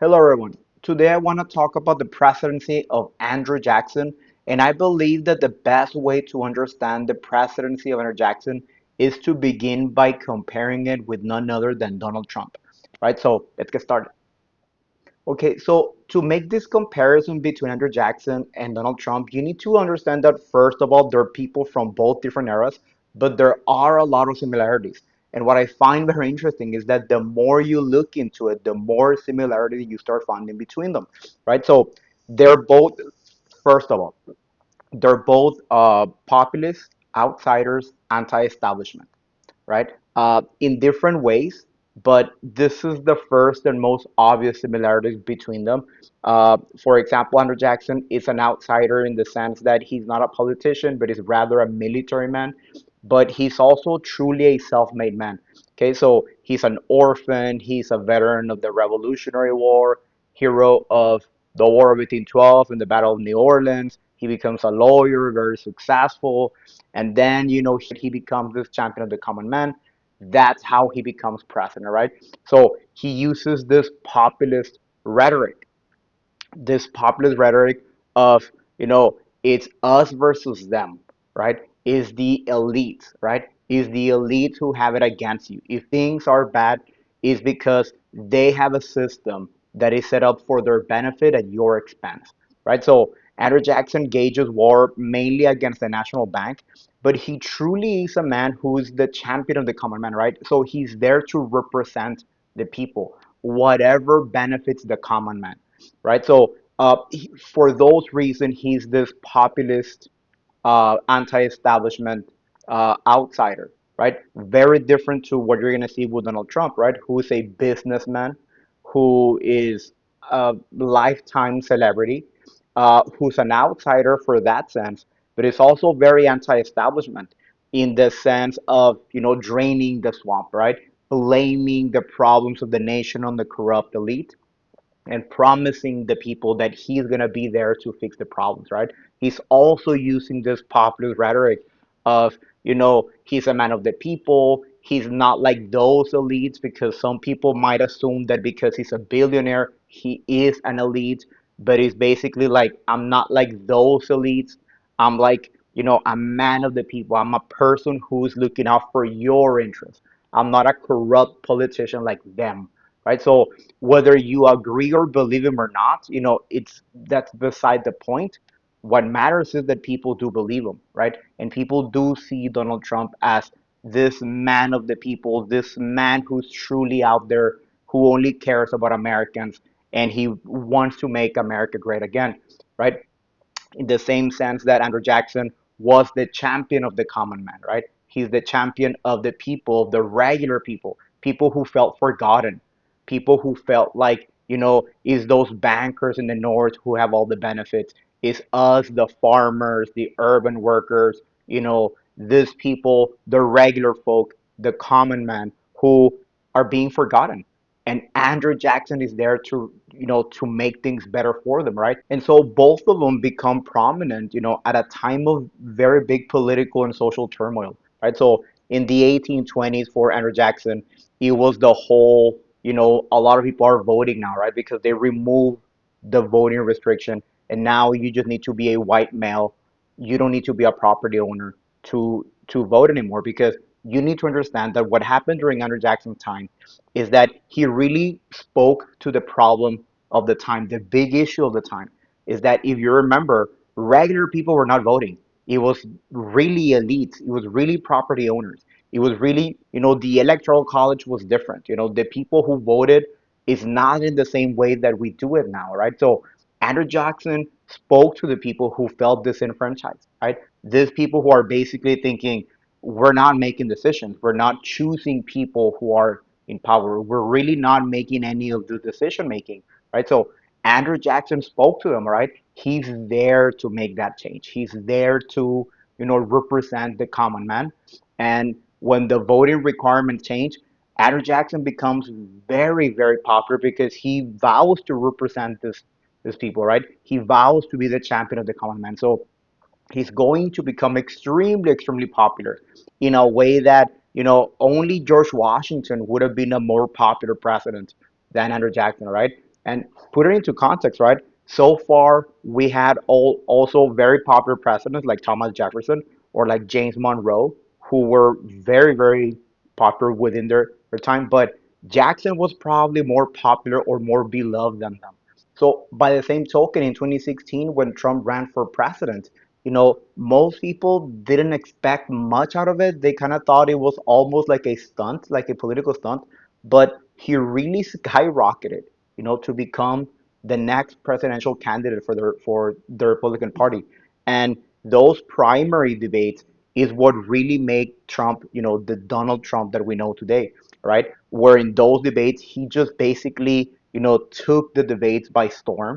Hello, everyone. Today, I want to talk about the presidency of Andrew Jackson. And I believe that the best way to understand the presidency of Andrew Jackson is to begin by comparing it with none other than Donald Trump. Right? So let's get started. Okay, so to make this comparison between Andrew Jackson and Donald Trump, you need to understand that first of all, they're people from both different eras, but there are a lot of similarities. And what I find very interesting is that the more you look into it, the more similarity you start finding between them, right? So they're both, first of all, they're both populist, outsiders, anti-establishment, right? In different ways, but this is the first and most obvious similarities between them. For example, Andrew Jackson is an outsider in the sense that he's not a politician, but is rather a military man. But he's also truly a self-made man. Okay, so he's an orphan. He's a veteran of the Revolutionary War, hero of the War of 1812 and the Battle of New Orleans. He becomes a lawyer, very successful, and then he becomes this champion of the common man. That's how he becomes president, right? So he uses this populist rhetoric of, it's us versus them, right? Is the elite, right? Is the elite who have it against you. If things are bad, is because they have a system that is set up for their benefit at your expense, right? So Andrew Jackson gages war mainly against the national bank, but he truly is a man who is the champion of the common man, right? So he's there to represent the people, whatever benefits the common man, right? So for those reasons, he's this populist, anti-establishment outsider, right? Very different to what you're going to see with Donald Trump, right? Who is a businessman, who is a lifetime celebrity, who's an outsider for that sense, but is also very anti-establishment in the sense of, draining the swamp, right? Blaming the problems of the nation on the corrupt elite and promising the people that he's going to be there to fix the problems, right? He's also using this populist rhetoric of, he's a man of the people. He's not like those elites because some people might assume that because he's a billionaire, he is an elite, but he's basically like, I'm not like those elites. I'm like, a man of the people. I'm a person who's looking out for your interests. I'm not a corrupt politician like them, right? So whether you agree or believe him or not, it's that's beside the point. What matters is that people do believe him, right? And people do see Donald Trump as this man of the people, this man who's truly out there, who only cares about Americans, and he wants to make America great again, right? In the same sense that Andrew Jackson was the champion of the common man, right? He's the champion of the people, the regular people, people who felt forgotten, people who felt like, is those bankers in the north who have all the benefits, is us, the farmers, the urban workers, these people, the regular folk, the common man who are being forgotten. And Andrew Jackson is there to, to make things better for them, right? And so both of them become prominent, at a time of very big political and social turmoil, right? So in the 1820s for Andrew Jackson, it was the whole, a lot of people are voting now, right? Because they removed the voting restriction, and now you just need to be a white male. You don't need to be a property owner to vote anymore, because you need to understand that what happened during Andrew Jackson's time is that he really spoke to the problem of the time. The big issue of the time is that, if you remember, regular people were not voting. It was really elites. It was really property owners. It was really, the electoral college was different. The people who voted is not in the same way that we do it now, right? So Andrew Jackson spoke to the people who felt disenfranchised, right? These people who are basically thinking, we're not making decisions. We're not choosing people who are in power. We're really not making any of the decision making, right? So Andrew Jackson spoke to them, right? He's there to make that change. He's there to, represent the common man. And when the voting requirement changed, Andrew Jackson becomes very, very popular because he vows to represent this people, right? He vows to be the champion of the common man. So he's going to become extremely, extremely popular in a way that, only George Washington would have been a more popular president than Andrew Jackson, right? And put it into context, right? So far, we had also very popular presidents like Thomas Jefferson or like James Monroe, who were very, very popular within their time. But Jackson was probably more popular or more beloved than them. So by the same token, in 2016, when Trump ran for president, most people didn't expect much out of it. They kind of thought it was almost like a stunt, like a political stunt, but he really skyrocketed, to become the next presidential candidate for the Republican Party. And those primary debates is what really made Trump, the Donald Trump that we know today, right? Where in those debates, he just basically, took the debates by storm,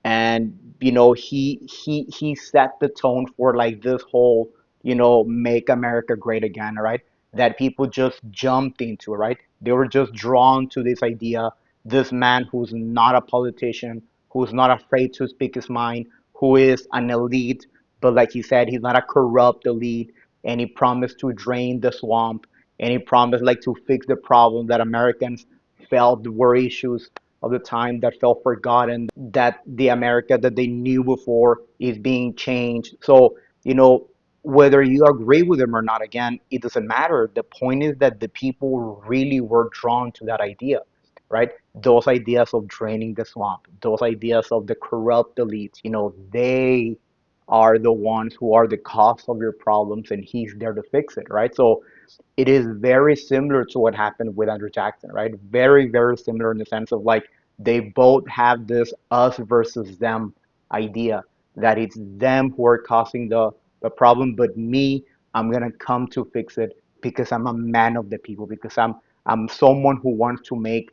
and he set the tone for like this whole, make America great again, right? That people just jumped into, right? They were just drawn to this idea, this man who's not a politician, who's not afraid to speak his mind, who is an elite, but like he said, he's not a corrupt elite, and he promised to drain the swamp, and he promised like to fix the problem that Americans felt were issues of the time that felt forgotten, that the America that they knew before is being changed. So, whether you agree with him or not, again, it doesn't matter. The point is that the people really were drawn to that idea, right? Those ideas of draining the swamp, those ideas of the corrupt elites, they are the ones who are the cause of your problems, and he's there to fix it, right? So it is very similar to what happened with Andrew Jackson, right? Very, very similar in the sense of like they both have this us versus them idea, that it's them who are causing the problem, but me, I'm gonna come to fix it because I'm a man of the people, because I'm someone who wants to make,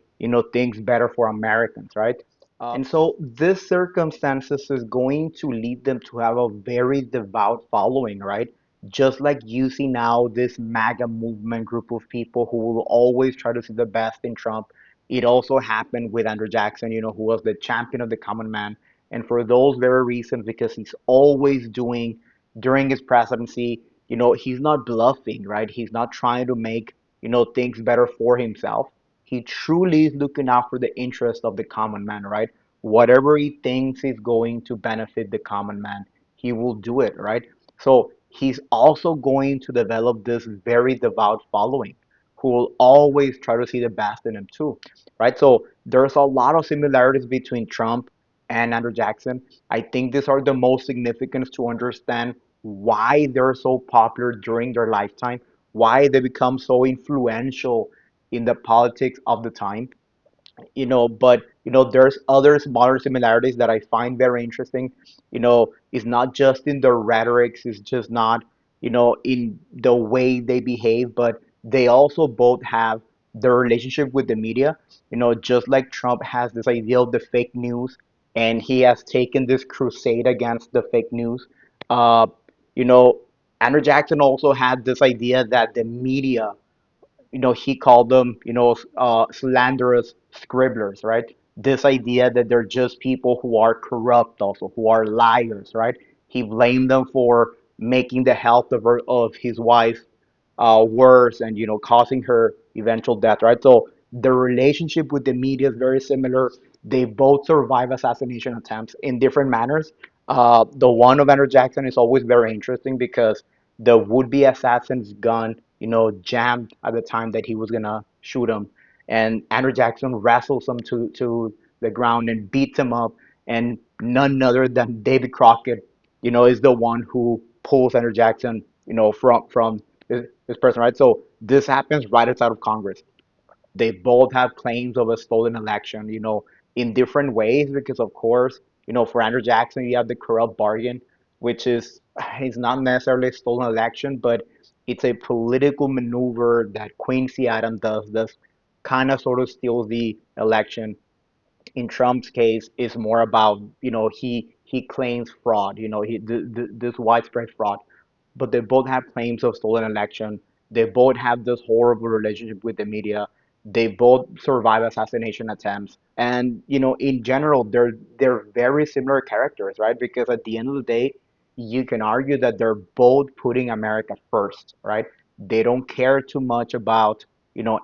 things better for Americans, right? And so this circumstances is going to lead them to have a very devout following, right? Just like you see now this MAGA movement group of people who will always try to see the best in Trump. It also happened with Andrew Jackson, who was the champion of the common man. And for those very reasons, because he's always doing during his presidency, he's not bluffing, right? He's not trying to make, things better for himself. He truly is looking out for the interest of the common man, right? Whatever he thinks is going to benefit the common man, he will do it, right? So he's also going to develop this very devout following who will always try to see the best in him too, right? So there's a lot of similarities between Trump and Andrew Jackson. I think these are the most significant to understand why they're so popular during their lifetime, why they become so influential in the politics of the time. But there's other smaller similarities that I find very interesting. It's not just in the rhetorics, it's just not, in the way they behave, but they also both have their relationship with the media. Just like Trump has this idea of the fake news, and he has taken this crusade against the fake news. uh you know Andrew Jackson also had this idea that the media, he called them, slanderous scribblers, right? This idea that they're just people who are corrupt, also who are liars, right? He blamed them for making the health of his wife worse, and causing her eventual death, right? So the relationship with the media is very similar. They both survive assassination attempts in different manners. The one of Andrew Jackson is always very interesting because the would-be assassin's gun, jammed at the time that he was gonna shoot him, and Andrew Jackson wrestles him to the ground and beats him up, and none other than David Crockett, is the one who pulls Andrew Jackson, from this person, right? So this happens right outside of Congress. They both have claims of a stolen election, in different ways, because of course, for Andrew Jackson, you have the corrupt bargain, which is not necessarily a stolen election, but it's a political maneuver that Quincy Adams does. This kind of sort of steals the election. In Trump's case, is more about, he claims fraud, this widespread fraud, but they both have claims of stolen election. They both have this horrible relationship with the media. They both survive assassination attempts, and in general, they're very similar characters, right? Because at the end of the day, you can argue that they're both putting America first, right? They don't care too much about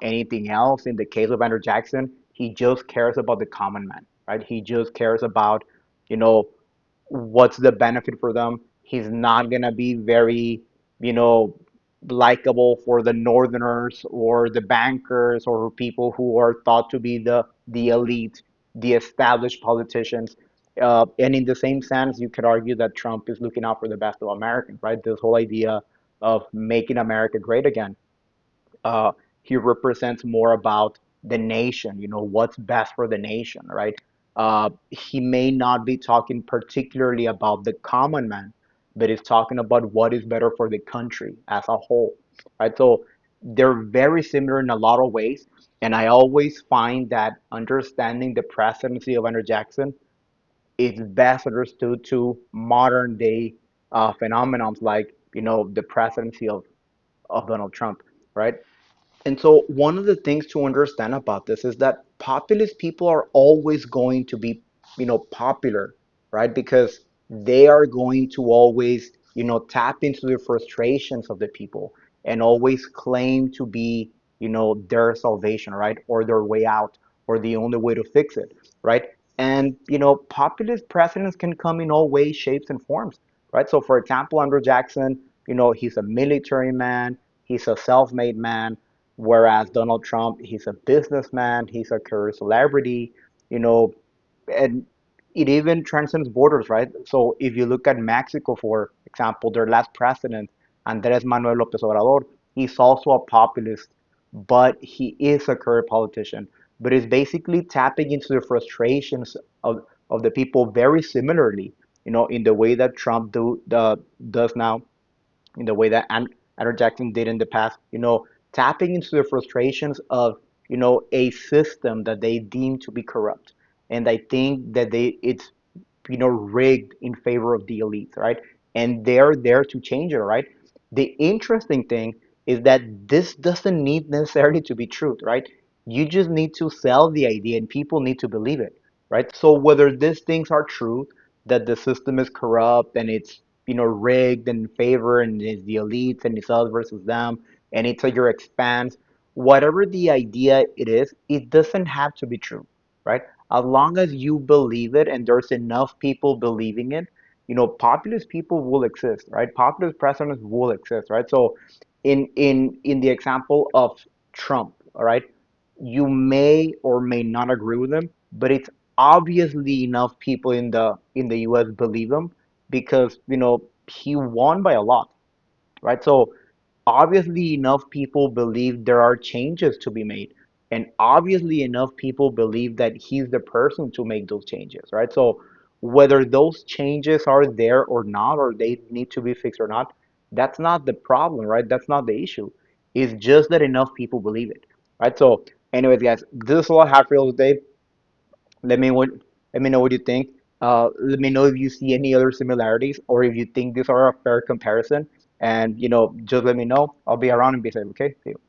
anything else. In the case of Andrew Jackson, he just cares about the common man. right? He just cares about, you know, what's the benefit for them. He's not gonna be very, you know, likable for the northerners or the bankers or people who are thought to be the elite, the established politicians. And in the same sense, you could argue that Trump is looking out for the best of Americans, right? This whole idea of making America great again. uh, he represents more about the nation, what's best for the nation, right? He may not be talking particularly about the common man, but he's talking about what is better for the country as a whole, right? So they're very similar in a lot of ways. And I always find that understanding the presidency of Andrew Jackson is best understood to modern day phenomenons like, the presidency of Donald Trump, right? And so, one of the things to understand about this is that populist people are always going to be, popular, right? Because they are going to always, tap into the frustrations of the people and always claim to be, their salvation, right? Or their way out or the only way to fix it, right? And, populist presidents can come in all ways, shapes, and forms, right? So, for example, Andrew Jackson, he's a military man, he's a self made man. Whereas Donald Trump, he's a businessman, he's a career celebrity, you know, and it even transcends borders, right? So if you look at Mexico, for example, their last president, Andres Manuel López Obrador, he's also a populist, but he is a career politician. But it's basically tapping into the frustrations of the people very similarly, in the way that Trump does now, in the way that Andrew Jackson did in the past, tapping into the frustrations of, a system that they deem to be corrupt. And I think that it's, rigged in favor of the elites, right? And they're there to change it, right? The interesting thing is that this doesn't need necessarily to be truth, right? You just need to sell the idea and people need to believe it, right? So whether these things are true, that the system is corrupt and it's, rigged in favor and it's the elites and it's us versus them and it's at your expense, whatever the idea it is, it doesn't have to be true, right? As long as you believe it and there's enough people believing it, populist people will exist, right? Populist presidents will exist, right? So in the example of Trump, all right, you may or may not agree with him, but it's obviously enough people in the US believe him because, he won by a lot, right? So obviously enough people believe there are changes to be made. And obviously enough people believe that he's the person to make those changes, right? So whether those changes are there or not, or they need to be fixed or not, that's not the problem, right? That's not the issue. It's just that enough people believe it, right? So, anyways, guys, this is all I have for you today. Let me what let me know what you think. Let me know if you see any other similarities or if you think these are a fair comparison. And just let me know. I'll be around and be safe. Okay. See you.